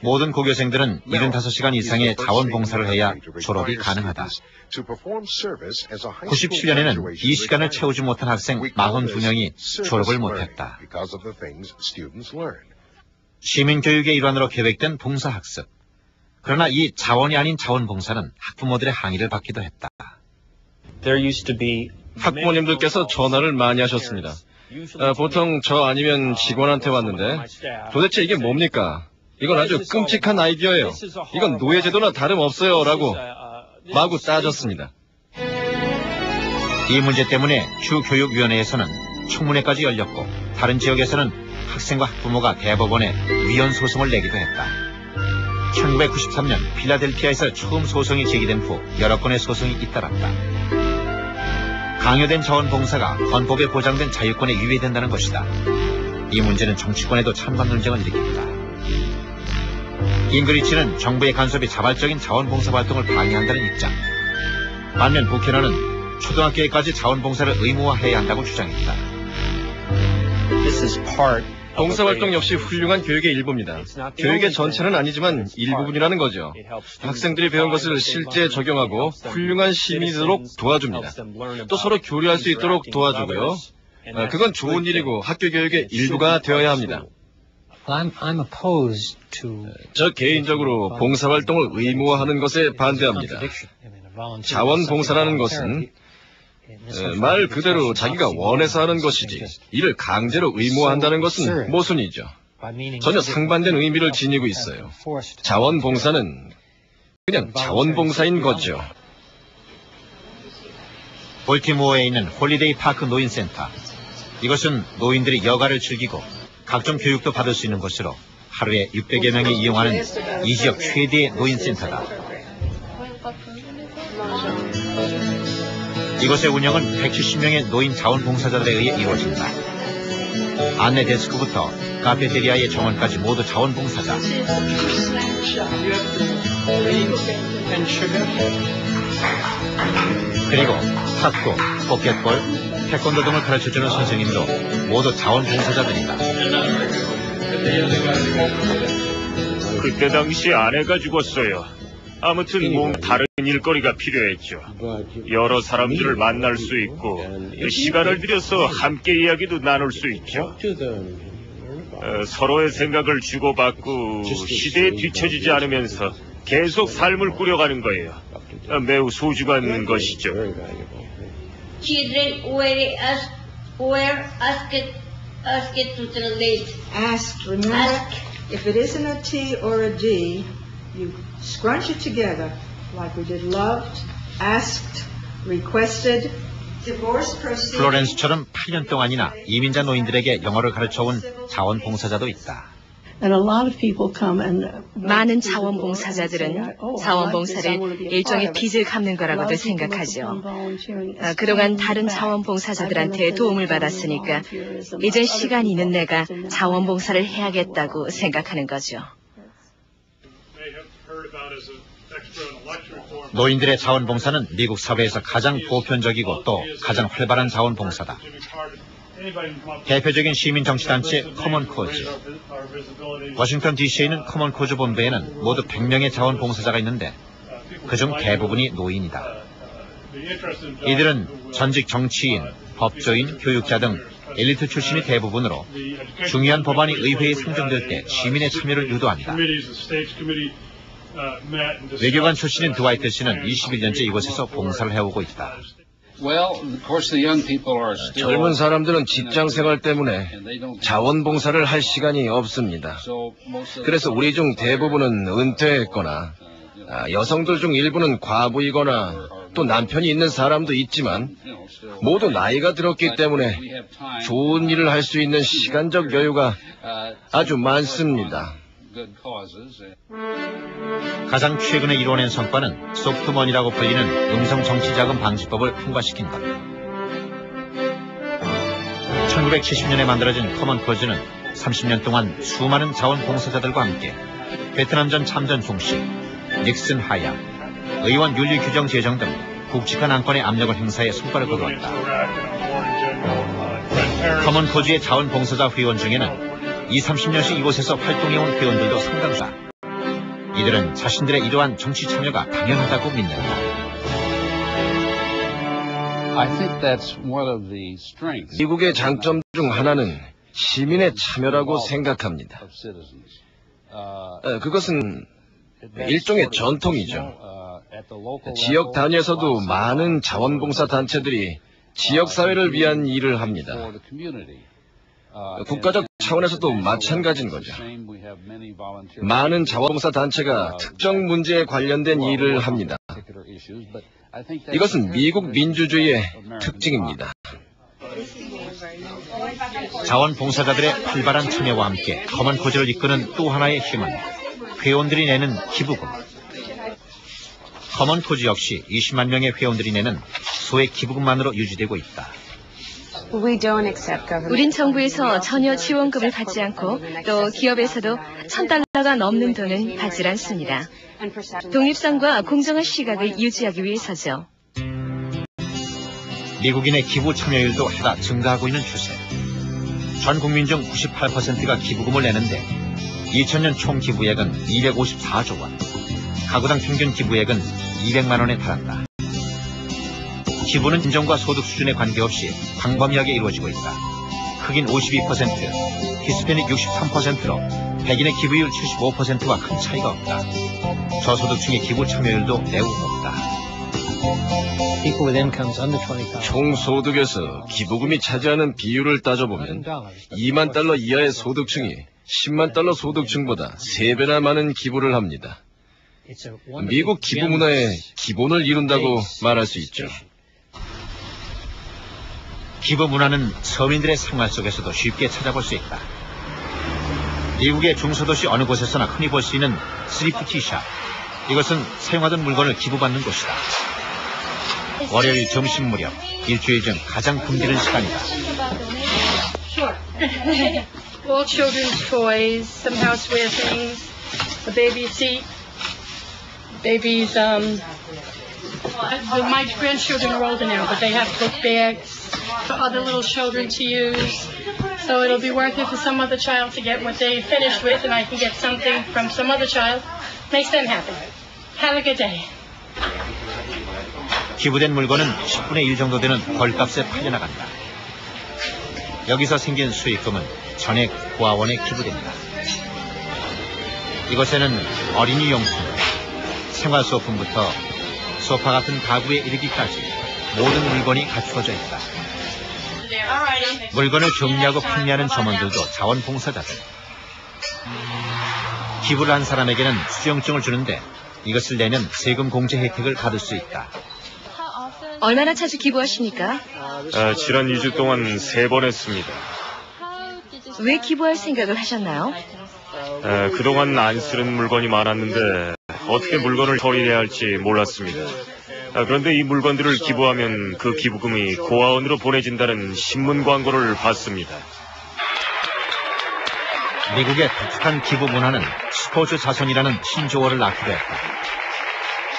S1: 모든 고교생들은 75시간 이상의 자원봉사를 해야 졸업이 가능하다. 97년에는 이 시간을 채우지 못한 학생 42명이 졸업을 못했다. 시민교육의 일환으로 계획된 봉사학습. 그러나 이 자원이 아닌 자원봉사는 학부모들의 항의를 받기도 했다.
S6: 학부모님들께서 전화를 많이 하셨습니다. 보통 저 아니면 직원한테 왔는데 도대체 이게 뭡니까? 이건 아주 끔찍한 아이디어예요. 이건 노예제도나 다름없어요 라고 마구 따졌습니다.
S1: 이 문제 때문에 주교육위원회에서는 청문회까지 열렸고 다른 지역에서는 학생과 학부모가 대법원에 위헌 소송을 내기도 했다. 1993년 필라델피아에서 처음 소송이 제기된 후 여러 건의 소송이 잇따랐다. 강요된 자원봉사가 헌법에 보장된 자유권에 위배된다는 것이다. 이 문제는 정치권에도 찬반 논쟁을 일으켰다. 깅그리치는 정부의 간섭이 자발적인 자원봉사 활동을 방해한다는 입장. 반면 부캐너는 초등학교에까지 자원봉사를 의무화해야 한다고 주장했다.
S6: 봉사활동 역시 훌륭한 교육의 일부입니다. 교육의 전체는 아니지만 일부분이라는 거죠. 학생들이 배운 것을 실제 적용하고 훌륭한 시민이 되도록 도와줍니다. 또 서로 교류할 수 있도록 도와주고요. 그건 좋은 일이고 학교 교육의 일부가 되어야 합니다. 저 개인적으로 봉사활동을 의무화하는 것에 반대합니다. 자원봉사라는 것은 말 그대로 자기가 원해서 하는 것이지 이를 강제로 의무화한다는 것은 모순이죠. 전혀 상반된 의미를 지니고 있어요. 자원봉사는 그냥 자원봉사인 거죠.
S1: 볼티모어에 있는 홀리데이 파크 노인센터. 이것은 노인들이 여가를 즐기고 각종 교육도 받을 수 있는 곳으로 하루에 600여 명이 이용하는 이 지역 최대의 노인센터다. 이곳의 운영은 170명의 노인 자원봉사자들에 의해 이루어진다. 안내 데스크부터 카페테리아의 정원까지 모두 자원봉사자. 그리고 탁구, 포켓볼, 태권도 등을 가르쳐주는 선생님도 모두 자원봉사자들이다.
S7: 그때 당시 아내가 죽었어요. 아무튼 뭔 다른 일거리가 필요했죠. 여러 사람들을 만날 수 있고 시간을 들여서 함께 이야기도 나눌 수 있죠. 서로의 생각을 주고받고 시대에 뒤처지지 않으면서 계속 삶을 꾸려가는 거예요. 매우 소중한 것이죠.
S18: Children were asked to translate.
S15: Asked, remember, if it isn't a T or a D, you scrunch it together like we did loved, asked, requested, divorce proceeding.
S1: 플로렌스처럼 8년 동안이나 이민자 노인들에게 영어를 가르쳐온 자원봉사자도 있다.
S3: 많은 자원봉사자들은 자원봉사를 일종의 빚을 갚는 거라고도 생각하죠. 그동안 다른 자원봉사자들한테 도움을 받았으니까 이제 시간이 있는 내가 자원봉사를 해야겠다고 생각하는 거죠.
S1: 노인들의 자원봉사는 미국 사회에서 가장 보편적이고 또 가장 활발한 자원봉사다. 대표적인 시민정치단체 커먼코즈. 워싱턴 DC에 있는 커먼코즈 본부에는 모두 100명의 자원봉사자가 있는데 그중 대부분이 노인이다. 이들은 전직 정치인, 법조인, 교육자 등 엘리트 출신이 대부분으로 중요한 법안이 의회에 상정될 때 시민의 참여를 유도한다. 외교관 출신인 드와이트 씨는 21년째 이곳에서 봉사를 해오고 있다.
S6: 젊은 사람들은 직장 생활 때문에 자원봉사를 할 시간이 없습니다. 그래서 우리 중 대부분은 은퇴했거나 여성들 중 일부는 과부이거나 또 남편이 있는 사람도 있지만 모두 나이가 들었기 때문에 좋은 일을 할 수 있는 시간적 여유가 아주 많습니다.
S1: 가장 최근에 이뤄낸 성과는 소프트머니라고 불리는 음성정치자금 방지법을 통과시킨 것. 1970년에 만들어진 커먼코즈는 30년 동안 수많은 자원봉사자들과 함께 베트남 전 참전 종식, 닉슨 하야, 의원 윤리 규정 제정 등 굵직한 안건의 압력을 행사해 성과를 거두었다. 커먼코즈의 자원봉사자 회원 중에는 20-30년씩 이곳에서 활동해온 회원들도 상당수다. 이들은 자신들의 이러한 정치 참여가 당연하다고 믿는다.
S6: 미국의 장점 중 하나는 시민의 참여라고 생각합니다. 그것은 일종의 전통이죠. 지역 단위에서도 많은 자원봉사 단체들이 지역사회를 위한 일을 합니다. 국가적 차원에서도 마찬가지인 거죠. 많은 자원봉사 단체가 특정 문제에 관련된 일을 합니다. 이것은 미국 민주주의의 특징입니다.
S1: 자원봉사자들의 활발한 참여와 함께 커먼코즈를 이끄는 또 하나의 힘은 회원들이 내는 기부금. 커먼코즈 역시 20만 명의 회원들이 내는 소액 기부금만으로 유지되고 있다.
S3: 우린 정부에서 전혀 지원금을 받지 않고 또 기업에서도 $1,000가 넘는 돈은 받질 않습니다. 독립성과 공정한 시각을 유지하기 위해서죠.
S1: 미국인의 기부 참여율도 하다 증가하고 있는 추세. 전 국민 중 98%가 기부금을 내는데 2000년 총 기부액은 254조 원. 가구당 평균 기부액은 200만 원에 달한다. 기부는 인종과 소득 수준에 관계없이 광범위하게 이루어지고 있다. 흑인 52%, 히스패닉 63%로 백인의 기부율 75%와 큰 차이가 없다. 저소득층의 기부 참여율도 매우 높다.
S6: 총 소득에서 기부금이 차지하는 비율을 따져보면 $2만 이하의 소득층이 $10만 소득층보다 3배나 많은 기부를 합니다. 미국 기부 문화의 기본을 이룬다고 말할 수 있죠.
S1: 기부 문화는 서민들의 생활 속에서도 쉽게 찾아볼 수 있다. 미국의 중소도시 어느 곳에서나 흔히 볼 수 있는 스리프티샵. 이것은 사용하던 물건을 기부받는 곳이다. 월요일 점심 무렵 일주일 중 가장 붐비는 시간이다.
S21: All children's toys, some houseware things, a baby seat, babies, my grandchildren are older now, but they have book bags for other little children to use. So it'll be worth it for some other child to get what they finished with, and I can get something from some other child. Makes them happy. Have a good day.
S1: 기부된 물건은 10분의 1 정도 되는 헐값에 팔려나간다. 여기서 생긴 수익금은 전액 고아원에 기부됩니다. 이곳에는 어린이 용품, 생활소품부터 소파 같은 가구에 이르기까지 모든 물건이 갖추어져 있다. 물건을 정리하고 판매하는 점원들도 자원봉사자들. 기부를 한 사람에게는 수령증을 주는데 이것을 내면 세금 공제 혜택을 받을 수 있다.
S3: 얼마나 자주 기부하십니까?
S7: 지난 2주 동안 3번 했습니다.
S3: 왜 기부할 생각을 하셨나요?
S7: 그동안 안 쓰는 물건이 많았는데 어떻게 물건을 처리해야 할지 몰랐습니다. 그런데 이 물건들을 기부하면 그 기부금이 고아원으로 보내진다는 신문 광고를 봤습니다.
S1: 미국의 독특한 기부 문화는 스포츠 자선이라는 신조어를 낳기도 했다.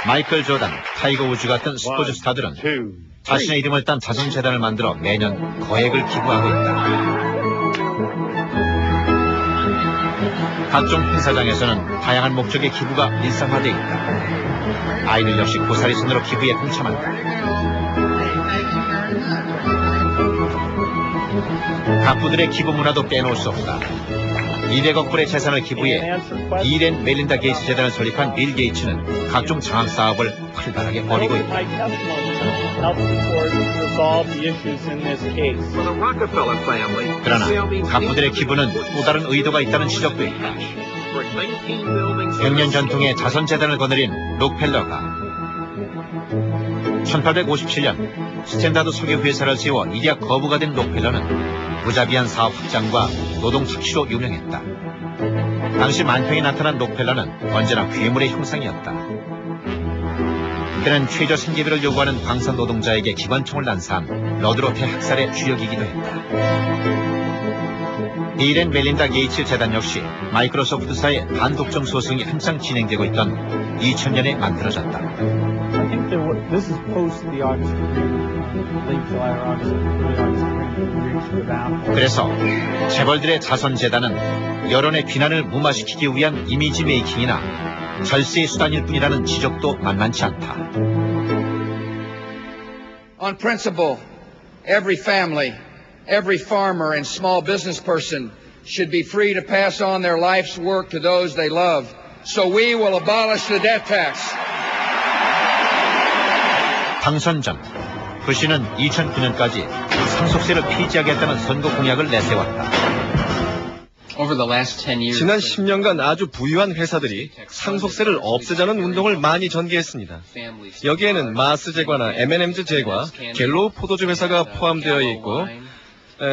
S1: 마이클 조단, 타이거 우즈 같은 스포츠 스타들은 자신의 이름을 딴 자선재단을 만들어 매년 거액을 기부하고 있다. 각종 행사장에서는 다양한 목적의 기부가 일상화되어 있다. 아이들 역시 고사리 손으로 기부에 동참한다. 가부들의 기부 문화도 빼놓을 수 없다. 200억 불의 재산을 기부해 빌 앤 멜린다 게이츠 재단을 설립한 빌 게이츠는 각종 장학 사업을 활발하게 벌이고 있다. 그러나 가부들의 기부는 또 다른 의도가 있다는 지적도 있다. 100년 전통의 자선재단을 거느린 록펠러가 1857년 스탠다드 석유회사를 세워 일약 거부가 된 록펠러는 무자비한 사업 확장과 노동 착취로 유명했다. 당시 만평에 나타난 록펠러는 언제나 괴물의 형상이었다. 그는 최저 생계비를 요구하는 광산 노동자에게 기관총을 난사한 러드로테 학살의 주역이기도 했다. 빌 앤 멜린다 게이츠 재단 역시 마이크로소프트사의 반독점 소송이 한창 진행되고 있던 2000년에 만들어졌다.
S8: This is post the August agreement, late July or August, early August agreement reached with Apple.
S1: 그래서 재벌들의 자선재단은 여론의 비난을 무마시키기 위한 이미지 메이킹이나 절세의 수단일 뿐이라는 지적도 만만치 않다.
S4: On principle, every family, every farmer and small business person should be free to pass on their life's work to those they love. So we will abolish the death tax.
S1: 당선 전 부시는 2009년까지 상속세를 폐지하겠다는 선거 공약을 내세웠다.
S6: 지난 10년간 아주 부유한 회사들이 상속세를 없애자는 운동을 많이 전개했습니다. 여기에는 마스 제과나 M&M's 제과, 갤로우 포도주 회사가 포함되어 있고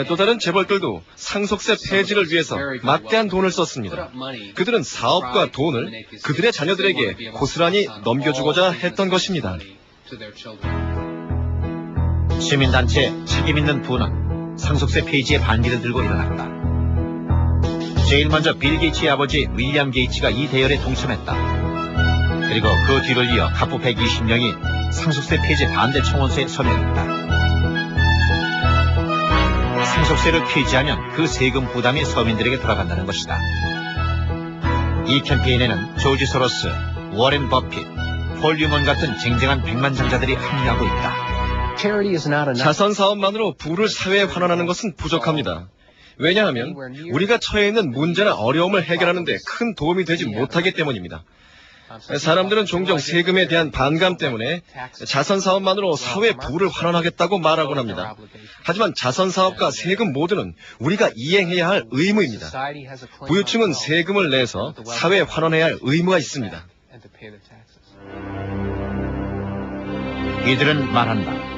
S6: 또 다른 재벌들도 상속세 폐지를 위해서 막대한 돈을 썼습니다. 그들은 사업과 돈을 그들의 자녀들에게 고스란히 넘겨주고자 했던 것입니다.
S1: 시민단체 책임있는 부는 상속세 폐지의 반기를 들고 일어났다. 제일 먼저 빌 게이츠의 아버지 윌리엄 게이츠가 이 대열에 동참했다. 그리고 그 뒤를 이어 가부 120명이 상속세 폐지 반대 청원서에 서명했다. 상속세를 폐지하면 그 세금 부담이 서민들에게 돌아간다는 것이다. 이 캠페인에는 조지 소로스, 워렌 버핏, 폴 뉴먼 같은 쟁쟁한 백만장자들이 합류하고 있다.
S6: 자선 사업만으로 부를 사회에 환원하는 것은 부족합니다. 왜냐하면 우리가 처해 있는 문제나 어려움을 해결하는 데 큰 도움이 되지 못하기 때문입니다. 사람들은 종종 세금에 대한 반감 때문에 자선 사업만으로 사회 부를 환원하겠다고 말하곤 합니다. 하지만 자선 사업과 세금 모두는 우리가 이행해야 할 의무입니다. 부유층은 세금을 내서 사회에 환원해야 할 의무가 있습니다.
S1: 이들은 말한다.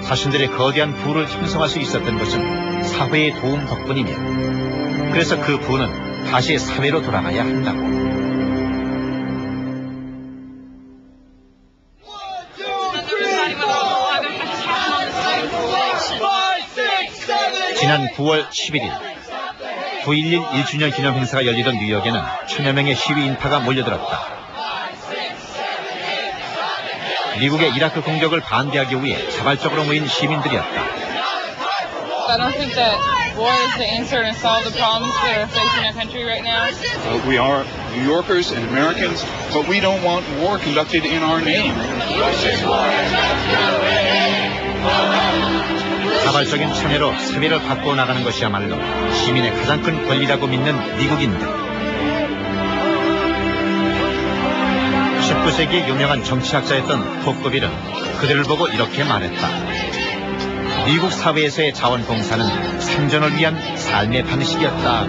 S1: 자신들의 거대한 부를 형성할 수 있었던 것은 사회의 도움 덕분이며 그래서 그 부는 다시 사회로 돌아가야 한다고. 지난 9월 11일 9.11 1주년 기념 행사가 열리던 뉴욕에는 천여 명의 시위 인파가 몰려들었다. 미국의 이라크 공격을 반대하기 위해 자발적으로 모인 시민들이었다.
S21: I don't think that
S20: war is the answer to solve the problems that are facing our country right now?
S11: We are New Yorkers and Americans, but we don't want war conducted in our name.
S1: 자발적인 참여로 세계를 바꿔 나가는 것이야말로 시민의 가장 큰 권리라고 믿는 미국인들. 19세기 유명한 정치학자였던 토크빌은 그들을 보고 이렇게 말했다. 미국 사회에서의 자원봉사는 생존을 위한 삶의 방식이었다.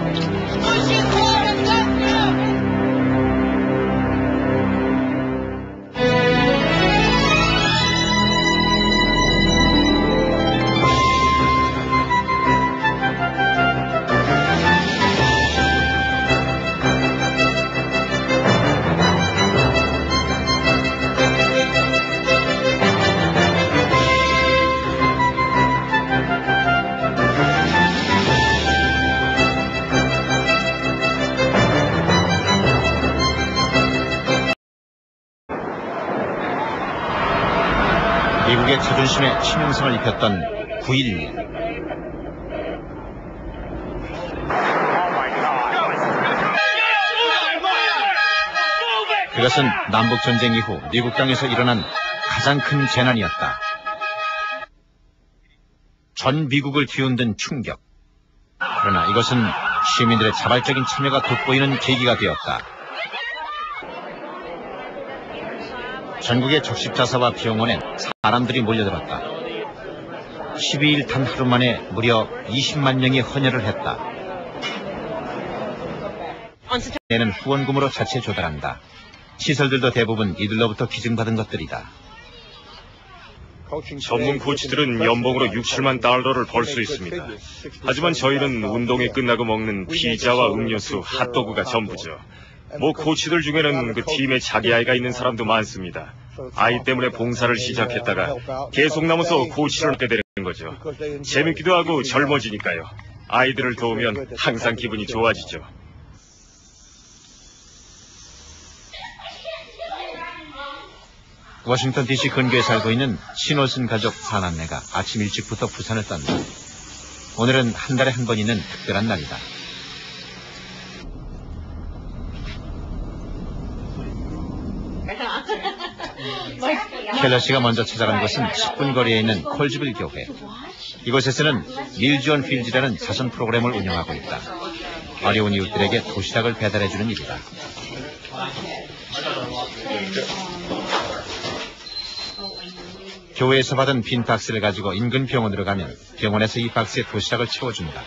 S1: 미국의 자존심에 치명상을 입혔던 9.11. 그것은 남북전쟁 이후 미국 땅에서 일어난 가장 큰 재난이었다. 전 미국을 뒤흔든 충격. 그러나 이것은 시민들의 자발적인 참여가 돋보이는 계기가 되었다. 전국의 적십자사와 병원에 사람들이 몰려들었다. 12일 단 하루 만에 무려 20만 명이 헌혈을 했다. 내는 후원금으로 자체 조달한다. 시설들도 대부분 이들로부터 기증받은 것들이다.
S7: 전문 코치들은 연봉으로 6-7만 달러를 벌 수 있습니다. 하지만 저희는 운동이 끝나고 먹는 피자와 음료수, 핫도그가 전부죠. 뭐 코치들 중에는 그 팀에 자기 아이가 있는 사람도 많습니다. 아이 때문에 봉사를 시작했다가 계속 남아서 코치를 하게 되는 거죠. 재밌기도 하고 젊어지니까요. 아이들을 도우면 항상 기분이 좋아지죠.
S1: 워싱턴 DC 근교에 살고 있는 신올슨 가족 4남매가 아침 일찍부터 부산을 떤다. 오늘은 한 달에 한 번 있는 특별한 날이다. 켈러 씨가 먼저 찾아간 곳은 10분 거리에 있는 콜즈빌 교회. 이곳에서는 밀지온 필즈라는 자선 프로그램을 운영하고 있다. 어려운 이웃들에게 도시락을 배달해주는 일이다. 교회에서 받은 빈 박스를 가지고 인근 병원으로 가면 병원에서 이 박스에 도시락을 채워준다.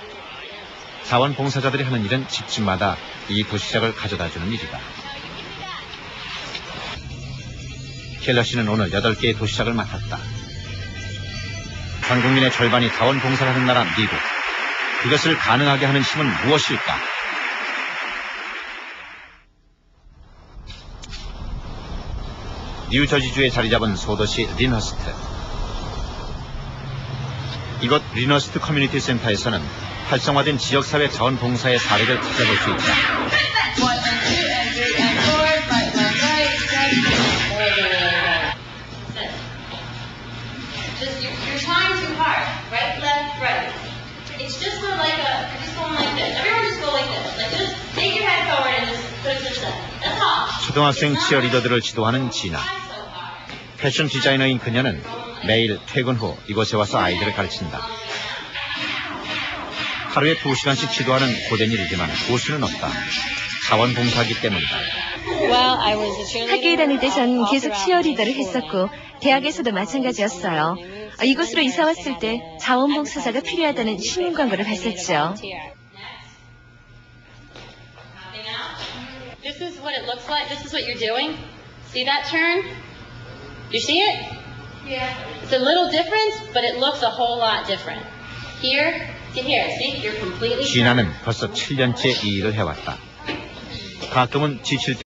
S1: 자원봉사자들이 하는 일은 집집마다 이 도시락을 가져다주는 일이다. 켈러 씨는 오늘 8개의 도시락을 맡았다. 전 국민의 절반이 자원봉사를 하는 나라 미국. 그것을 가능하게 하는 힘은 무엇일까? 뉴저지주에 자리 잡은 소도시 리너스트. 이곳 리너스트 커뮤니티 센터에서는 활성화된 지역사회 자원봉사의 사례를 찾아볼 수 있다.
S5: You're trying too hard. Right, left, right. It's just sort of like you're just going like this. Everyone just go like this. Like just take your head forward and just put it to the side. That's all.
S1: 초등학생 치어리더들을 지도하는 지나. 패션 디자이너인 그녀는 매일 퇴근 후 이곳에 와서 아이들을 가르친다. 하루에 2시간씩 지도하는 고된 일이지만 보수는 없다. 자원봉사하기 때문이다.
S3: 학교에 다닐 때 전 계속 치어리더를 했었고 대학에서도 마찬가지였어요. 이곳으로 이사 왔을 때 자원봉사자가 필요하다는 신문 광고를 봤었죠.
S5: This is what it looks like. This is what you're doing. See that turn? You see it? Yeah. It's a little different, but it looks a whole lot different. Here to here. See? You're completely.
S1: 지나는 벌써 7년째 이 일을 해왔다. 가끔은 지칠 때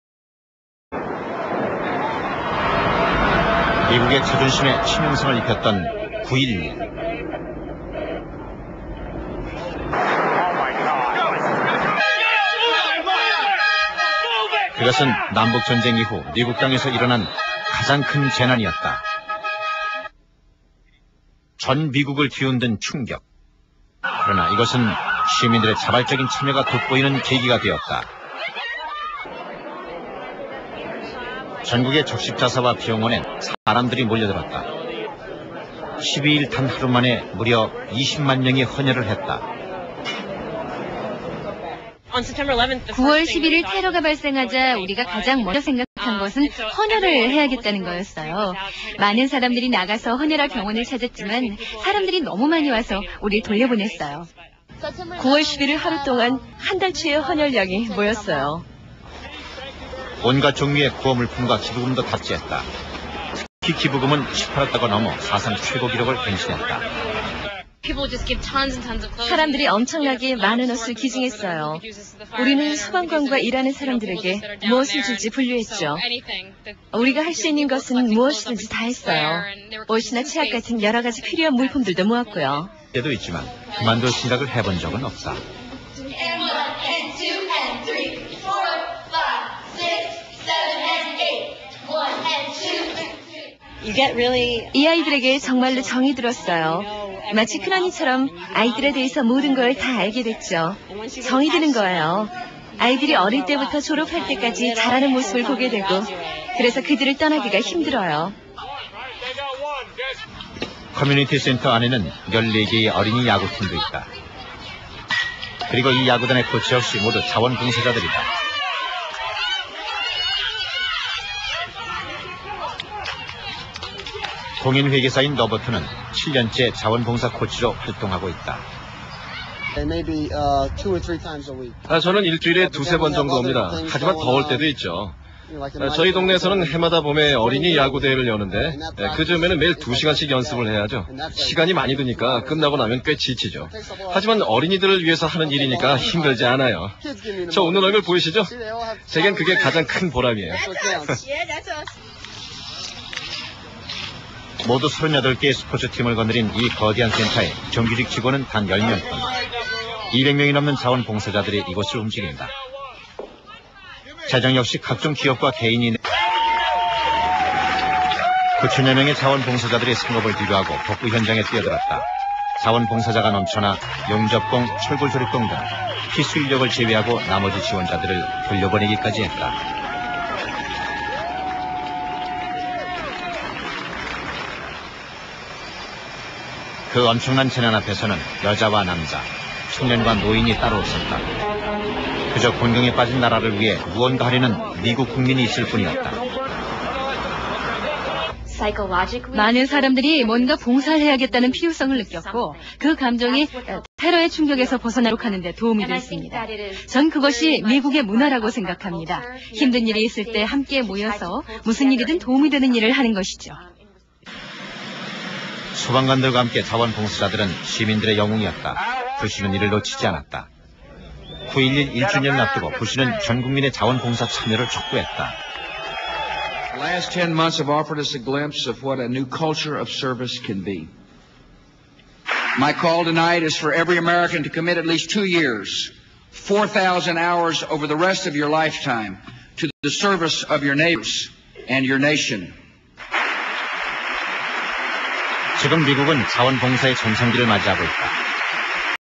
S1: 미국의 자존심에 치명상을 입혔던 9.11. 그것은 남북전쟁 이후 미국 땅에서 일어난 가장 큰 재난이었다. 전 미국을 뒤흔든 충격. 그러나 이것은 시민들의 자발적인 참여가 돋보이는 계기가 되었다. 전국의 적십자사와 병원엔 사람들이 몰려들었다. 12일 단 하루 만에 무려 20만 명이 헌혈을 했다.
S2: 9월 11일 테러가 발생하자 우리가 가장 먼저 생각한 것은 헌혈을 해야겠다는 거였어요. 많은 사람들이 나가서 헌혈할 병원을 찾았지만 사람들이 너무 많이 와서 우리를 돌려보냈어요.
S3: 9월 11일 하루 동안 한 달치의 헌혈량이 모였어요.
S1: 온갖 종류의 구호물품과 기부금도 답지했다. 특히 기부금은 18억 달러가 넘어 사상 최고 기록을 갱신했다.
S3: 사람들이 엄청나게 많은 옷을 기증했어요. 우리는 소방관과 일하는 사람들에게 무엇을 줄지 분류했죠. 우리가 할 수 있는 것은 무엇이든지 다 했어요. 옷이나 치약 같은 여러 가지 필요한 물품들도 모았고요.
S1: 때도 있지만 그만둘 생각을 해본 적은 없다.
S3: 이 아이들에게 정말로 정이 들었어요. 마치 크라니처럼 아이들에 대해서 모든 걸 다 알게 됐죠. 정이 드는 거예요. 아이들이 어릴 때부터 졸업할 때까지 자라는 모습을 보게 되고 그래서 그들을 떠나기가 힘들어요.
S1: 커뮤니티 센터 안에는 14개의 어린이 야구팀도 있다. 그리고 이 야구단의 코치 역시 모두 자원봉사자들이다. 공인회계사인 로버트는 7년째 자원봉사 코치로 활동하고 있다.
S6: 저는 일주일에 2-3번 정도 옵니다. 하지만 더울 때도 있죠. 저희 동네에서는 해마다 봄에 어린이 야구 대회를 여는데 그 즈음에는 매일 2시간씩 연습을 해야죠. 시간이 많이 드니까 끝나고 나면 꽤 지치죠. 하지만 어린이들을 위해서 하는 일이니까 힘들지 않아요. 저 웃는 얼굴 보이시죠? 제겐 그게 가장 큰 보람이에요.
S1: 모두 38개의 스포츠팀을 거느린 이 거대한 센터에 정규직 직원은 단 10명 뿐. 200명이 넘는 자원봉사자들이 이곳을 움직인다. 재정 역시 각종 기업과 개인이 9천여 명의 자원봉사자들이 승업을 뒤로하고 복구 현장에 뛰어들었다. 자원봉사자가 넘쳐나 용접공, 철골조립공 등 필수 인력을 제외하고 나머지 지원자들을 돌려보내기까지 했다. 그 엄청난 재난 앞에서는 여자와 남자, 청년과 노인이 따로 없었다. 그저 곤경에 빠진 나라를 위해 무언가 하려는 미국 국민이 있을 뿐이었다.
S2: 많은 사람들이 뭔가 봉사를 해야겠다는 필요성을 느꼈고 그 감정이 테러의 충격에서 벗어나도록 하는 데 도움이 됐습니다. 전 그것이 미국의 문화라고 생각합니다. 힘든 일이 있을 때 함께 모여서 무슨 일이든 도움이 되는 일을 하는 것이죠.
S1: 소방관들과 함께 자원봉사자들은 시민들의 영웅이었다. 부시는 이를 놓치지 않았다. 9.11 1주년을 앞두고 부시는 전 국민의 자원봉사 참여를 촉구했다.
S4: The last 10 months have offered us a glimpse of what a new culture of service can be. My call tonight is for every American to commit at least 2 years, 4,000 hours over the rest of your lifetime to the service of your neighbors and your nation.
S1: 지금 미국은 자원봉사의 전성기를 맞이하고 있다.